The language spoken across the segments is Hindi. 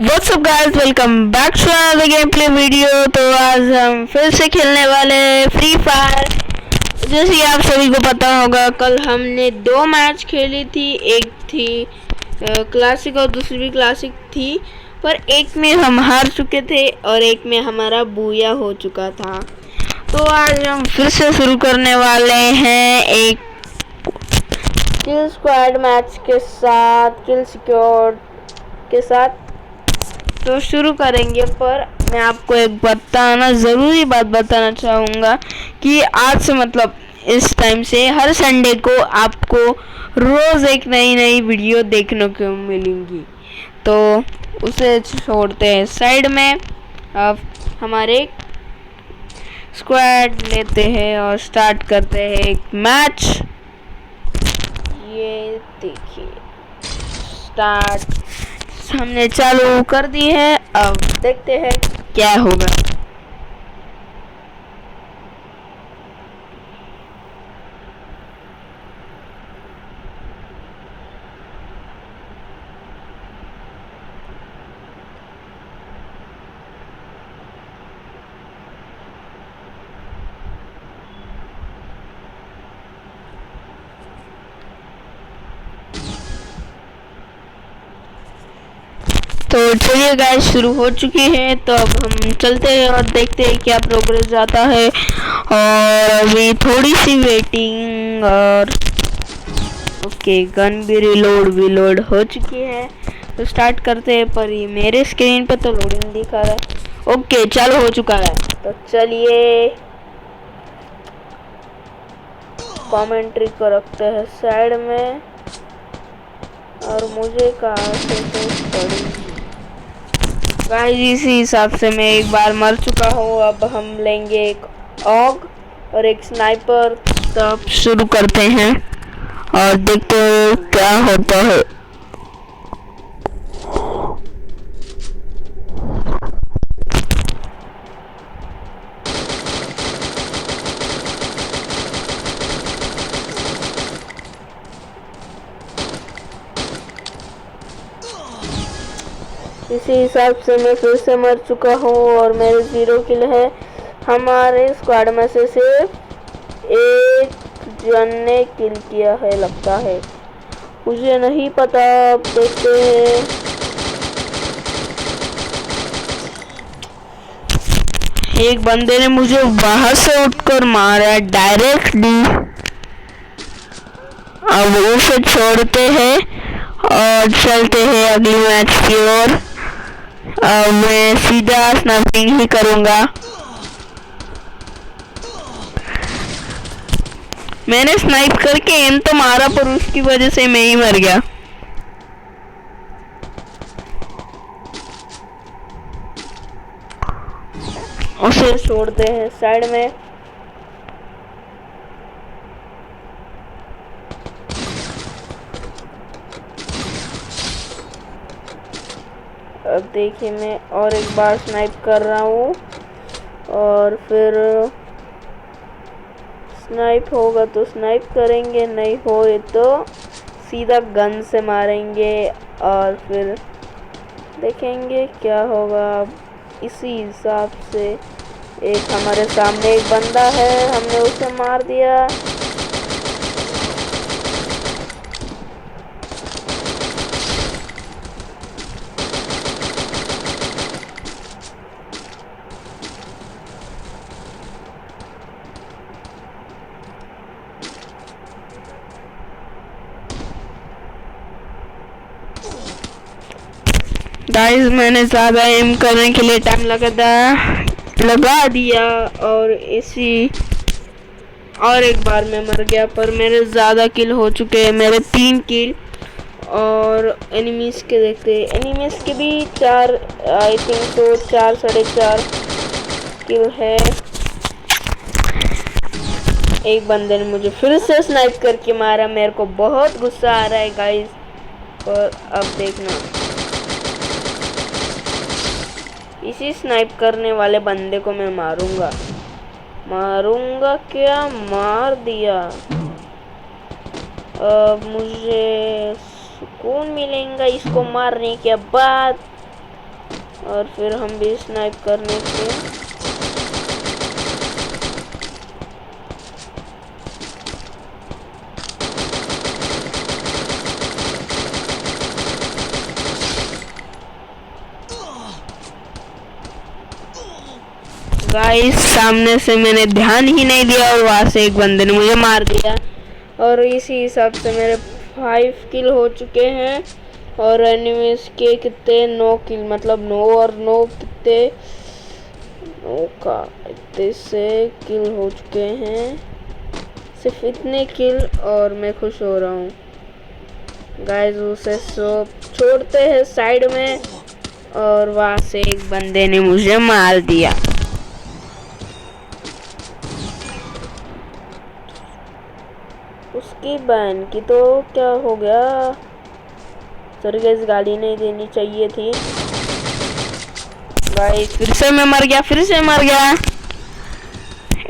What's up guys, welcome back to another game play video. तो आज हम फिर से खेलने वाले फ्री फायर। जैसे कि आप सभी को पता होगा, कल हमने 2 मैच खेली थी। एक थी क्लासिक और दूसरी भी क्लासिक थी, पर एक में हम हार चुके थे और एक में हमारा बूया हो चुका था। तो आज हम फिर से शुरू करने वाले हैं एक किल स्क्वाड मैच के साथ, किल सिक्योर के साथ। तो शुरू करेंगे, पर मैं आपको एक ज़रूरी बात बताना चाहूँगा कि आज से मतलब इस टाइम से हर संडे को आपको रोज़ एक नई वीडियो देखने को मिलेंगी। तो उसे छोड़ते हैं साइड में, अब हमारे स्क्वाड लेते हैं और स्टार्ट करते हैं एक मैच। ये देखिए, स्टार्ट हमने चालू कर दी है। अब देखते हैं क्या होगा। तो चलिए गाइस, शुरू हो चुकी है। तो अब हम चलते हैं और देखते हैं क्या प्रोग्रेस जाता है। और अभी थोड़ी सी वेटिंग, और ओके, गन भी रिलोड हो चुकी है। तो स्टार्ट करते हैं, पर ये मेरे स्क्रीन पर तो लोडिंग दिखा रहा है। ओके, चालू हो चुका है। तो चलिए कमेंट्री को रखते हैं साइड में, और मुझे कहाँ से पड़ी गाइस। इसी हिसाब से मैं एक बार मर चुका हूँ। अब हम लेंगे एक ऑग और एक स्नाइपर। तब शुरू करते हैं और देखते हैं क्या होता है। इसी हिसाब से मैं फिर से मर चुका हूँ और मेरे 0 किल है। हमारे स्क्वाड में से सिर्फ एक जन ने किल किया है लगता है, मुझे नहीं पता। अब देखते हैं। एक बंदे ने मुझे बाहर से उठकर मारा डायरेक्टली। अब उसे छोड़ते हैं और चलते हैं अगली मैच की ओर। मैं सीधा स्नाइपिंग ही करूंगा। मैंने स्नाइप करके एम तो मारा, पर उसकी वजह से मैं ही मर गया। उसे छोड़ते हैं साइड में। अब देखिए, मैं और एक बार स्नाइप कर रहा हूँ, और फिर स्नाइप होगा तो स्नाइप करेंगे, नहीं होए तो सीधा गन से मारेंगे और फिर देखेंगे क्या होगा। इसी हिसाब से एक हमारे सामने एक बंदा है, हमने उसे मार दिया। गाइस, मैंने ज़्यादा एम करने के लिए टाइम लगा दिया, और इसी और एक बार मैं मर गया। पर मेरे ज़्यादा किल हो चुके हैं, मेरे 3 किल। और एनिमीज़ के देखते हैं, एनिमीज़ के भी 4, आई थिंक तो 4 साढ़े 4 किल है। एक बंदे ने मुझे फिर से स्नाइप करके मारा, मेरे को बहुत गुस्सा आ रहा है गाइस। और अब देखना, इसी स्नाइप करने वाले बंदे को मैं मारूंगा क्या, मार दिया। मुझे सुकून मिलेगा इसको मारने के बाद। और फिर हम भी स्नाइप करने के। गाइस सामने से मैंने ध्यान ही नहीं दिया और वहां से एक बंदे ने मुझे मार दिया और इसी हिसाब से मेरे 5 किल हो चुके हैं और एनिमीज के कितने 9 किल, मतलब 9 और 9 कितने 9 का इतने से किल हो चुके हैं, सिर्फ इतने किल और मैं खुश हो रहा हूँ। गाइस उसे सब छोड़ते हैं साइड में और वहां से एक बंदे ने मुझे मार दिया। उसकी बहन की तो क्या हो गया। सॉरी गाइस, गाड़ी नहीं देनी चाहिए थी। गाइस फिर से मैं मर गया, फिर से मर गया।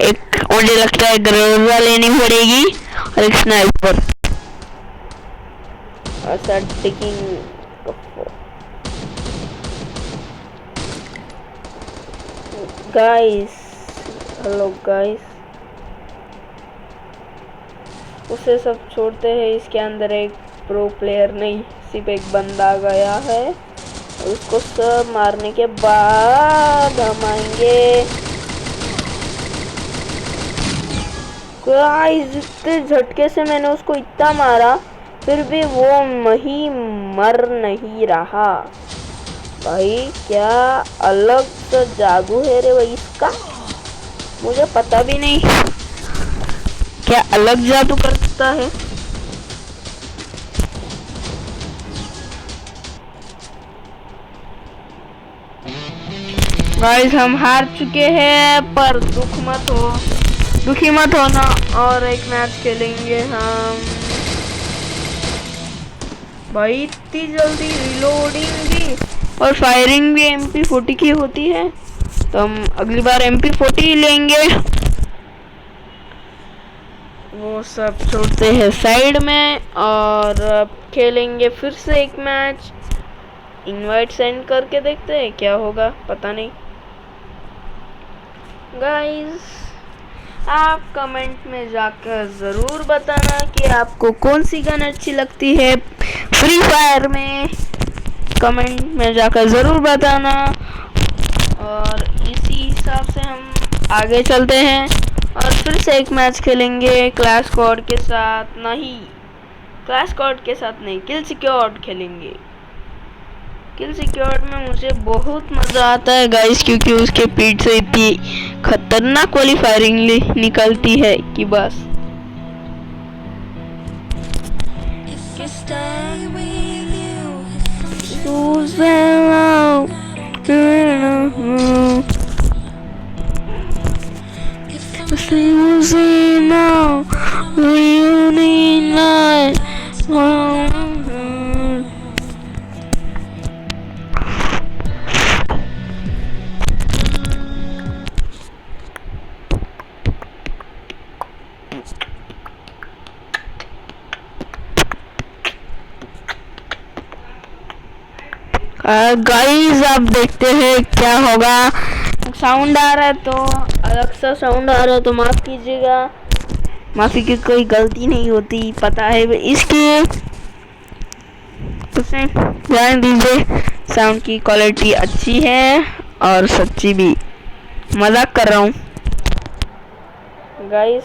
एक मुझे लगता है ग्रोजा लेनी पड़ेगी और एक स्नाइपर। गाइस हेलो गाइस, उसे सब छोड़ते हैं। इसके अंदर एक प्रो प्लेयर नहीं, सिर्फ एक बंदा गया है और उसको सब मारने के बाद हम आएंगे। गाइस इतने झटके से मैंने उसको इतना मारा फिर भी वो मर नहीं रहा। भाई क्या अलग सा जादू है रे भाई इसका, मुझे पता भी नहीं क्या अलग जादू करता है। गाइस हम हार चुके हैं पर दुखी मत होना और एक मैच खेलेंगे हम। भाई इतनी जल्दी रिलोडिंग भी और फायरिंग भी MP40 की होती है, तो हम अगली बार MP40 लेंगे। वो सब छोड़ते हैं साइड में और खेलेंगे फिर से एक मैच। इनवाइट सेंड करके देखते हैं क्या होगा, पता नहीं। गाइस आप कमेंट में जाकर ज़रूर बताना कि आपको कौन सी गन अच्छी लगती है फ्री फायर में। कमेंट में जाकर ज़रूर बताना और इसी हिसाब से हम आगे चलते हैं और फिर से एक मैच खेलेंगे क्लैश स्क्वाड के साथ। नहीं, क्लैश स्क्वाड के साथ नहीं, किल सिक्योर्ड खेलेंगे। किल सिक्योर्ड में मुझे बहुत मज़ा आता है गाइस, क्योंकि उसके पीठ से इतनी खतरनाक वाली फायरिंग निकलती है कि बस। गाइस आप देखते हैं क्या होगा। साउंड आ रहा है तो अलग सा साउंड आ रहा है तो माफ़ कीजिएगा, माफ़ी की कोई गलती नहीं होती, पता है इसकी तो ध्यान दीजिए। साउंड की क्वालिटी अच्छी है और सच्ची भी, मजाक कर रहा हूँ। गाइस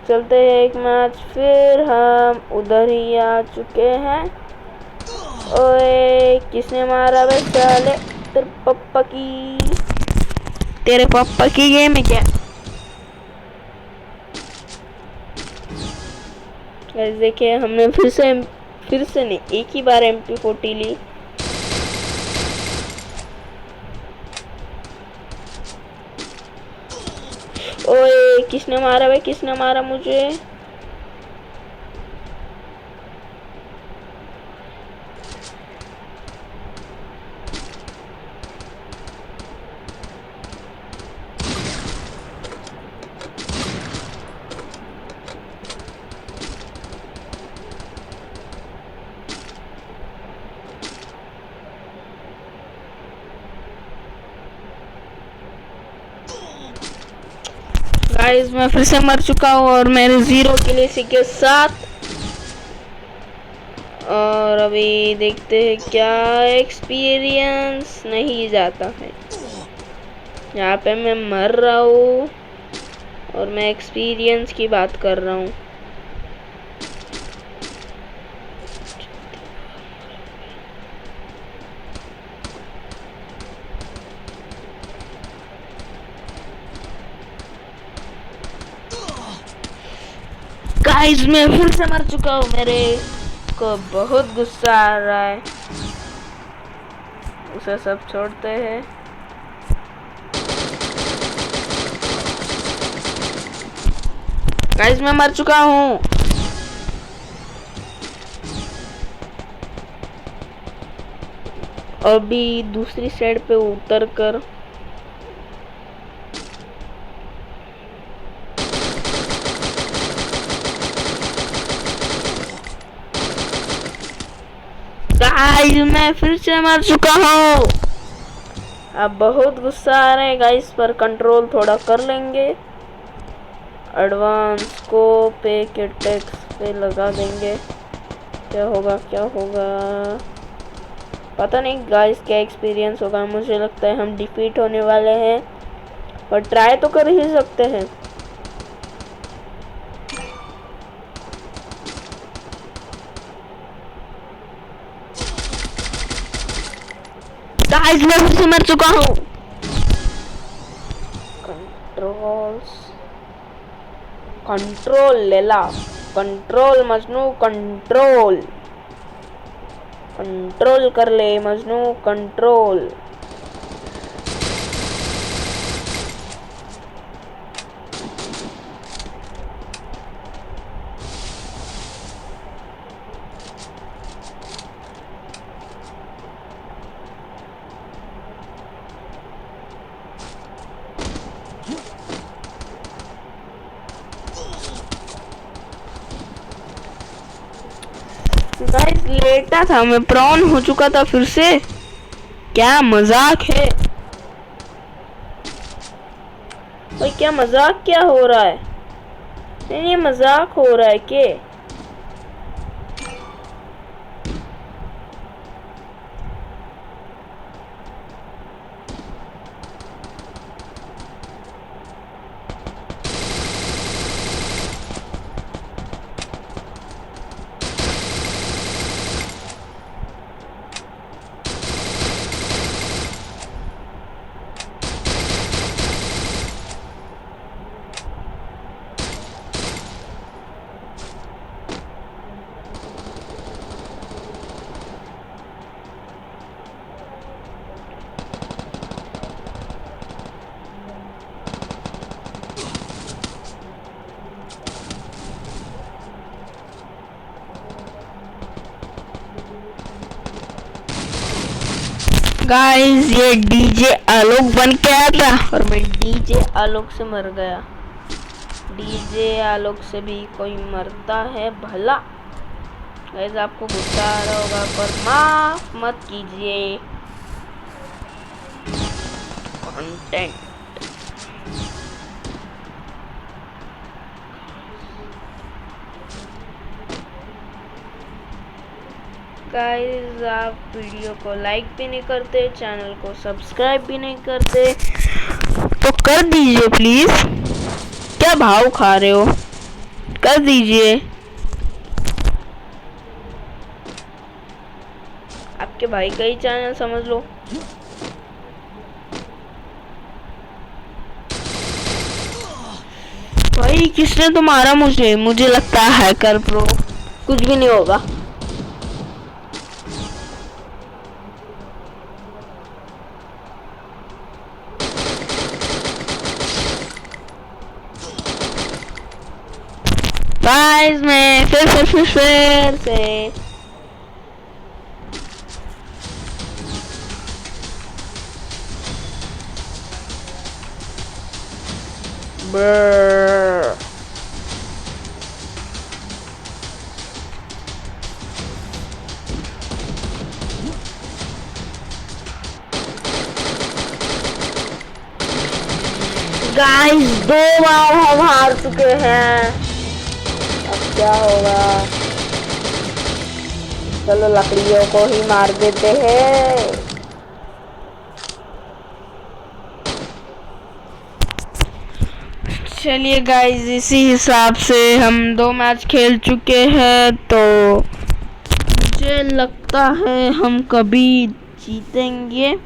चलते हैं एक मैच, फिर हम उधर ही आ चुके हैं। ओए किसने मारा बे साले, तेरे पापा की गेम है क्या? देखिए हमने फिर से नहीं, एक ही बार MP40 ली। ओए किसने मारा भाई, किसने मारा मुझे? गाइस मैं फिर से मर चुका हूँ और मेरे 0 किल के साथ। और अभी देखते हैं क्या एक्सपीरियंस नहीं जाता है। यहाँ पे मैं मर रहा हूँ और मैं एक्सपीरियंस की बात कर रहा हूँ। गाइस मैं फिर से मर चुका हूँ। मेरे को बहुत गुस्सा आ रहा है। उसे सब छोड़ते हैं। गाइस मैं मर चुका हूँ। अभी दूसरी साइड पे उतर कर गाइस मैं फिर से मर चुका हूँ। अब बहुत गुस्सा आ रहा है गाइस, पर कंट्रोल थोड़ा कर लेंगे। एडवांस को पे के टैक्स पे लगा देंगे। क्या होगा क्या होगा पता नहीं गाइस, क्या एक्सपीरियंस होगा। मुझे लगता है हम डिफीट होने वाले हैं, पर ट्राई तो कर ही सकते हैं। गाइस मैं फिर से मर चुका हूँ। कंट्रोल लेला, कंट्रोल मजनू, कंट्रोल कंट्रोल कर ले मजनू, कंट्रोल। गाइस लेटा था मैं, प्रॉन हो चुका था फिर से। क्या मजाक है भाई, क्या मजाक क्या हो रहा है? नहीं ये मजाक हो रहा है क्या? गाइस ये डीजे आलोक बन के आया था और मैं डीजे आलोक से मर गया। डीजे आलोक से भी कोई मरता है भला? गाइस आपको गुस्सा आ रहा होगा, पर माफ मत कीजिए। कंटेंट गाइस आप वीडियो को लाइक भी नहीं करते, चैनल को सब्सक्राइब भी नहीं करते, तो कर दीजिए प्लीज। क्या भाव खा रहे हो, कर दीजिए। आपके भाई का ही चैनल समझ लो। भाई किसने तो मारा मुझे लगता है हैकर प्रो। कुछ भी नहीं होगा। गाइस मैं फिर से गाइस 2 बार हम हार चुके हैं, अब क्या होगा। चलो लकड़ियों को ही मार देते हैं। चलिए गाइस, इसी हिसाब से हम 2 मैच खेल चुके हैं, तो मुझे लगता है हम कभी जीतेंगे।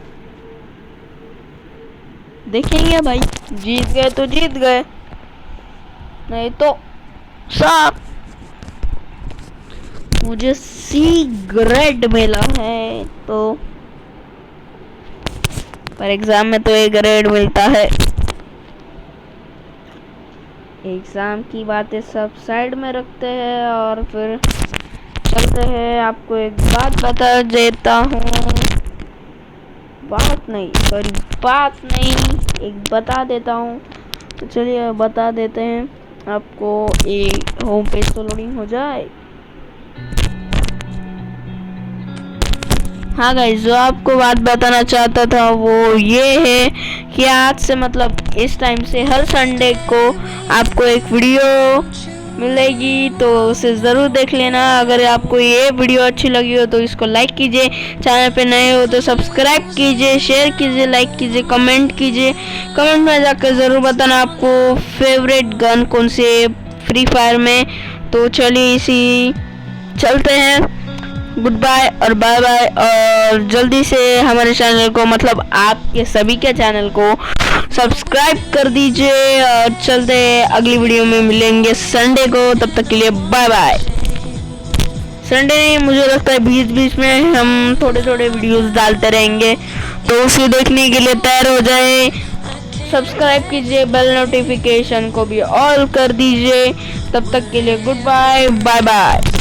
देखेंगे भाई, जीत गए तो जीत गए, नहीं तो साफ। मुझे सी ग्रेड मिला है, तो पर एग्जाम में तो ए ग्रेड मिलता है। एग्जाम की बातें सब साइड में रखते हैं और फिर चलते हैं। आपको एक बात बता देता हूँ, बात नहीं, एक बता देता हूँ। तो चलिए बता देते हैं आपको। एक होम पेज तो लोडिंग हो जाए। हाँ गाइस, जो आपको बात बताना चाहता था वो ये है कि आज से मतलब इस टाइम से हर संडे को आपको एक वीडियो मिलेगी, तो उसे ज़रूर देख लेना। अगर आपको ये वीडियो अच्छी लगी हो तो इसको लाइक कीजिए, चैनल पे नए हो तो सब्सक्राइब कीजिए, शेयर कीजिए, लाइक कीजिए, कमेंट कीजिए। कमेंट में जाकर ज़रूर बताना आपको फेवरेट गन कौन सी है फ्री फायर में। तो चलिए इसी चलते हैं, गुड बाय और बाय बाय। और जल्दी से हमारे चैनल को, मतलब आपके सभी के चैनल को सब्सक्राइब कर दीजिए। और चलते अगली वीडियो में मिलेंगे संडे को, तब तक के लिए बाय बाय। संडे नहीं, मुझे लगता है बीच में हम थोड़े वीडियोस डालते रहेंगे, तो उसे देखने के लिए तैयार हो जाए। सब्सक्राइब कीजिए, बेल नोटिफिकेशन को भी ऑल कर दीजिए। तब तक के लिए गुड बाय, बाय बाय।